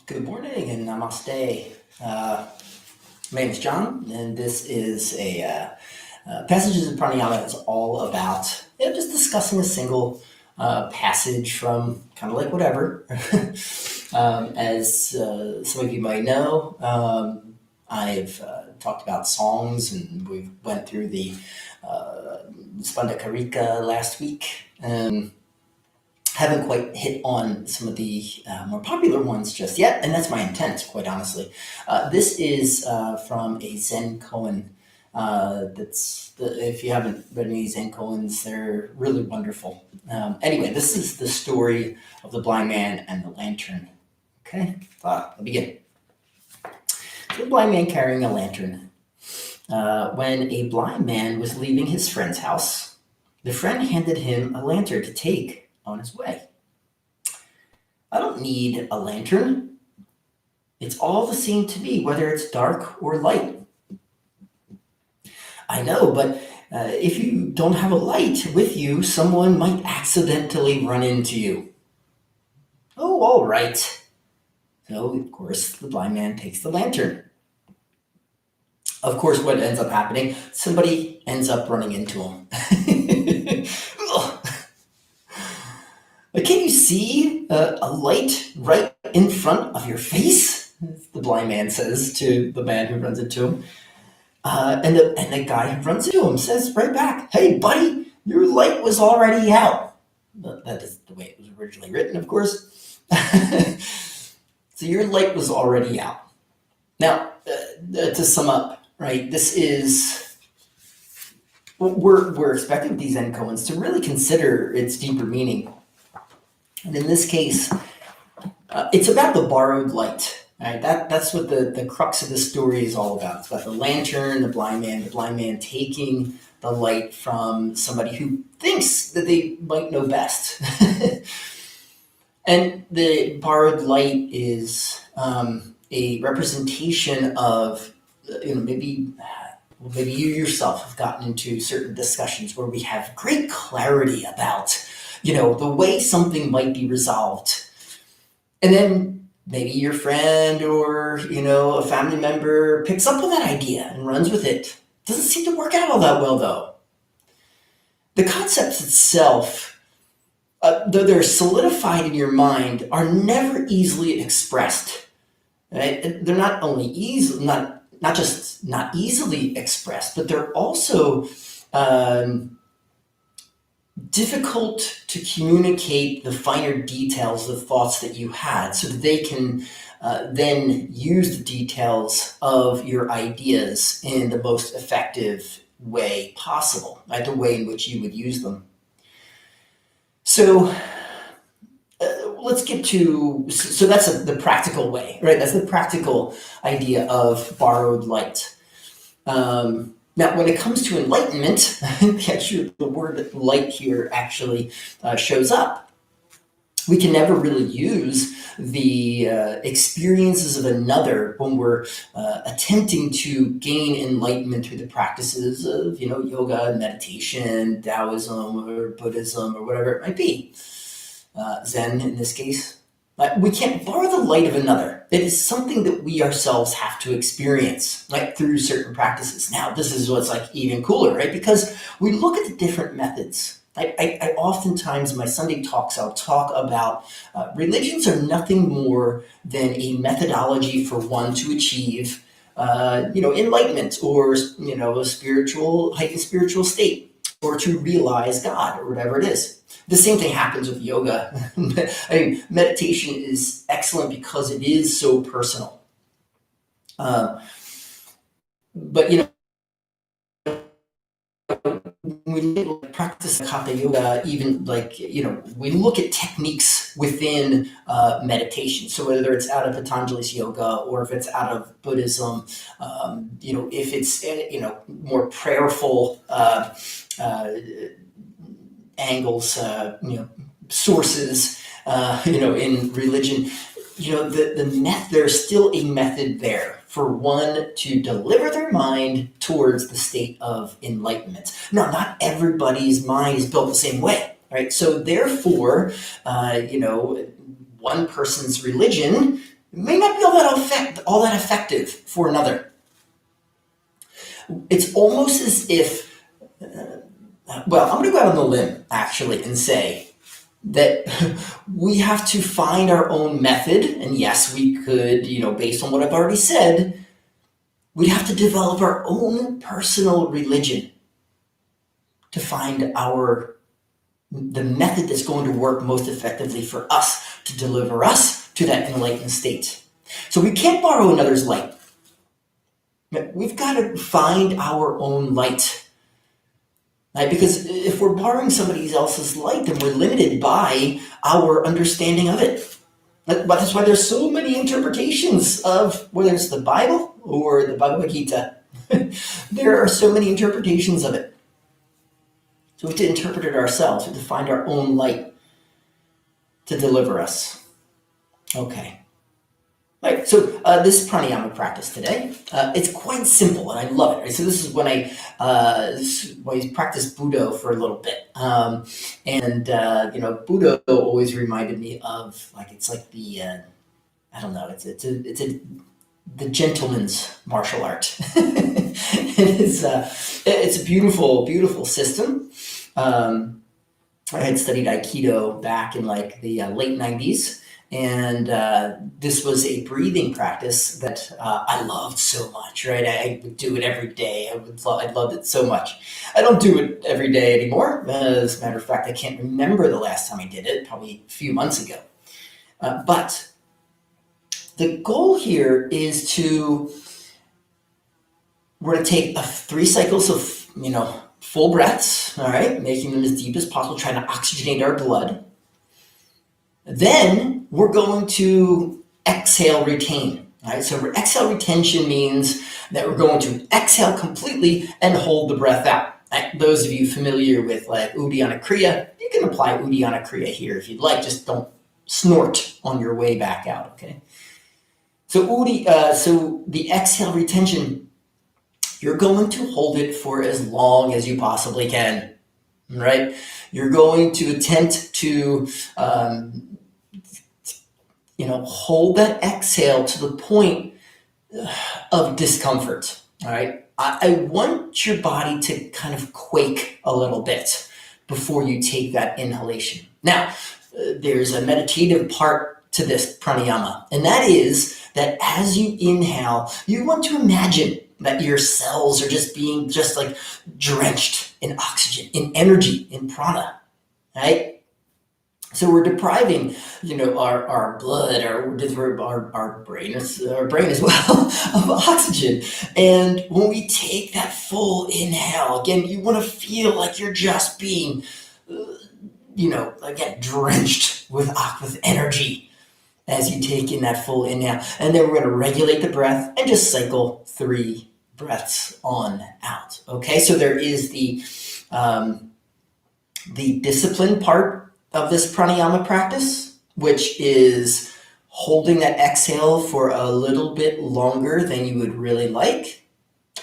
Good morning and namaste. My name is John, and this is Passages and Pranayama is all about just discussing a single passage from kind of like whatever. As some of you might know, I've talked about songs, and we went through the Spanda Karika last week. Haven't quite hit on some of the more popular ones just yet, and that's my intent, quite honestly. This is from a Zen Koan. If you haven't read any Zen Koans, they're really wonderful. Anyway, this is the story of the blind man and the lantern. Okay, I'll begin. So the blind man carrying a lantern. When a blind man was leaving his friend's house, the friend handed him a lantern to take on his way. I don't need a lantern. It's all the same to me, whether it's dark or light. I know, but if you don't have a light with you, someone might accidentally run into you. Oh, all right. So, of course, the blind man takes the lantern. Of course, what ends up happening, somebody ends up running into him. Can you see a light right in front of your face? The blind man says to the man who runs into him. And the guy who runs into him says right back, "Hey, buddy, your light was already out." That is the way it was originally written, of course. So your light was already out. Now, to sum up, right, this is... We're expecting these Zen Koans to really consider its deeper meaning. And in this case, it's about the borrowed light. Right? That's what the crux of the story is all about. It's about the lantern, the blind man taking the light from somebody who thinks that they might know best. And the borrowed light is a representation of, maybe you yourself have gotten into certain discussions where we have great clarity about the way something might be resolved. And then maybe your friend or, a family member picks up on that idea and runs with it. Doesn't seem to work out all that well, though. The concepts itself, though they're solidified in your mind, are never easily expressed. Right? They're not only not just not easily expressed, but they're also difficult to communicate the finer details of the thoughts that you had, so that they can then use the details of your ideas in the most effective way possible, right? The way in which you would use them. So let's get to, so that's the practical way, right? That's the practical idea of borrowed light. Now, when it comes to enlightenment, actually, the word light here actually shows up. We can never really use the experiences of another when we're attempting to gain enlightenment through the practices of, yoga, meditation, Taoism, or Buddhism, or whatever it might be. Zen, in this case. We can't borrow the light of another. It is something that we ourselves have to experience, like through certain practices. Now, this is what's like even cooler, right? Because we look at the different methods. I oftentimes in my Sunday talks, I'll talk about religions are nothing more than a methodology for one to achieve, enlightenment, or a heightened spiritual state, or to realize God, or whatever it is. The same thing happens with yoga. Meditation is excellent because it is so personal. But, when we practice Hatha yoga, even we look at techniques within meditation. So whether it's out of Patanjali's yoga, or if it's out of Buddhism, if it's, more prayerful angles, sources, in religion, there's still a method there for one to deliver their mind towards the state of enlightenment. Now, not everybody's mind is built the same way, right? So therefore, one person's religion It may not be all that effective for another. It's almost as if, well, I'm going to go out on the limb actually and say that we have to find our own method. And yes, we could, based on what I've already said, we'd have to develop our own personal religion to find the method that's going to work most effectively for us to deliver us to that enlightened state. So we can't borrow another's light. We've got to find our own light. Right? Because if we're borrowing somebody else's light, then we're limited by our understanding of it. That's why there's so many interpretations of whether it's the Bible or the Bhagavad Gita. There are so many interpretations of it. So we have to interpret it ourselves. We have to find our own light to deliver us. Okay. Right, so this pranayama practice today, it's quite simple, and I love it. Right? So this is when I practiced Budo for a little bit, Budo always reminded me of it's like the I don't know, it's the gentleman's martial art. It's a beautiful system. I had studied Aikido back in the late 90s. And this was a breathing practice that I loved so much, right? I would do it every day. I loved it so much. I don't do it every day anymore. As a matter of fact, I can't remember the last time I did it, probably a few months ago. But the goal here is we're going to take 3 cycles of, full breaths, all right, making them as deep as possible, trying to oxygenate our blood. Then we're going to exhale, retain. All right, so exhale retention means that we're going to exhale completely and hold the breath out. Right? Those of you familiar with Uddiyana Kriya, you can apply Uddiyana Kriya here if you'd like. Just don't snort on your way back out. Okay. So so the exhale retention, you're going to hold it for as long as you possibly can. Right? You're going to attempt to hold that exhale to the point of discomfort. All right. I want your body to kind of quake a little bit before you take that inhalation. Now, there's a meditative part to this pranayama, and that is that as you inhale, you want to imagine that your cells are just being drenched in oxygen, in energy, in prana, right? So we're depriving, our blood, our brain as well of oxygen. And when we take that full inhale, again, you want to feel like you're just being, again, drenched with energy as you take in that full inhale. And then we're going to regulate the breath and just cycle 3 breaths on out. Okay, so there is the discipline part of this pranayama practice, which is holding that exhale for a little bit longer than you would really like.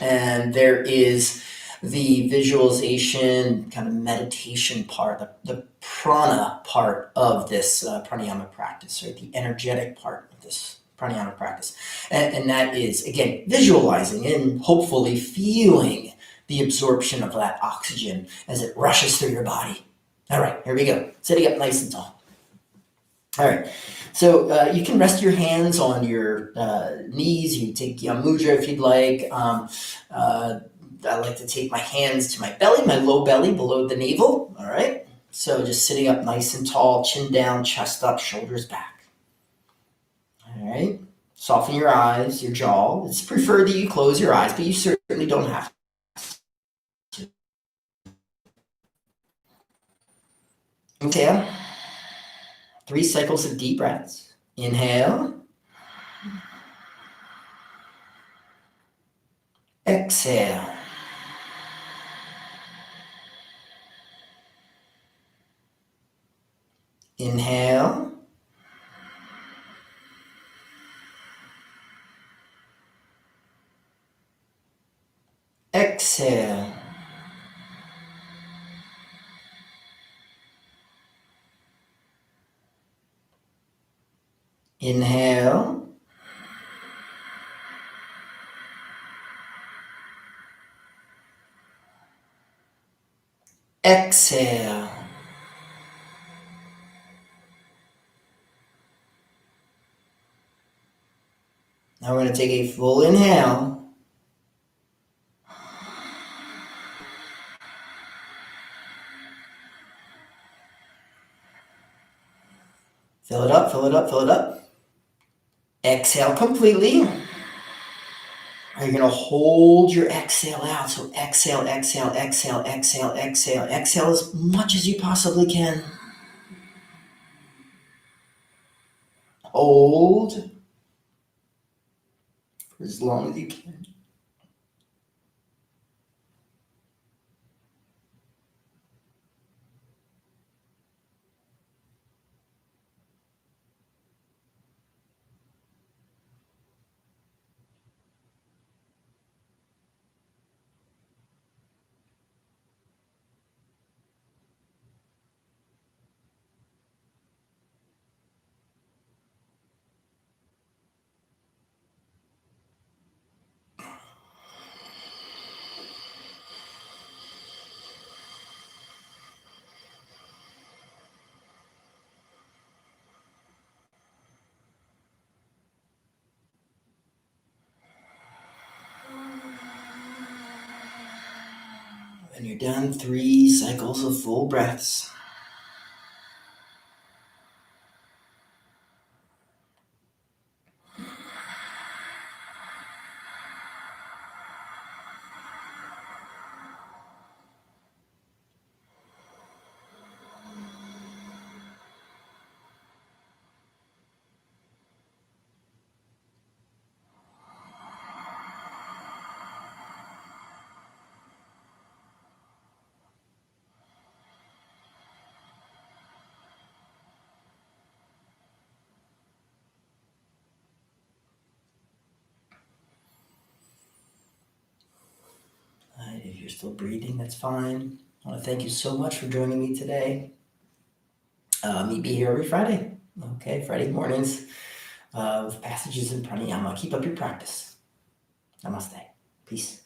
And there is the visualization, kind of meditation part, the prana part of this pranayama practice, or the energetic part of this pranayama practice. And that is, again, visualizing and hopefully feeling the absorption of that oxygen as it rushes through your body. All right, here we go. Sitting up nice and tall. All right, so you can rest your hands on your knees. You take mudra if you'd like. I like to take my hands to my belly, my low belly below the navel. All right, so just sitting up nice and tall, chin down, chest up, shoulders back. All right, soften your eyes, your jaw. It's preferred that you close your eyes, but you certainly don't have to. Exhale. 3 cycles of deep breaths. Inhale. Exhale. Inhale. Exhale. Inhale. Exhale. Now we're going to take a full inhale. Fill it up, fill it up, fill it up. Exhale completely. You're going to hold your exhale out. So exhale, exhale, exhale, exhale, exhale. Exhale as much as you possibly can. Hold for as long as you can. When you're done, 3 cycles of full breaths. If you're still breathing, that's fine. I want to thank you so much for joining me today. Meet me here every Friday. Okay, Friday mornings of Passages and Pranayama. Keep up your practice. Namaste. Peace.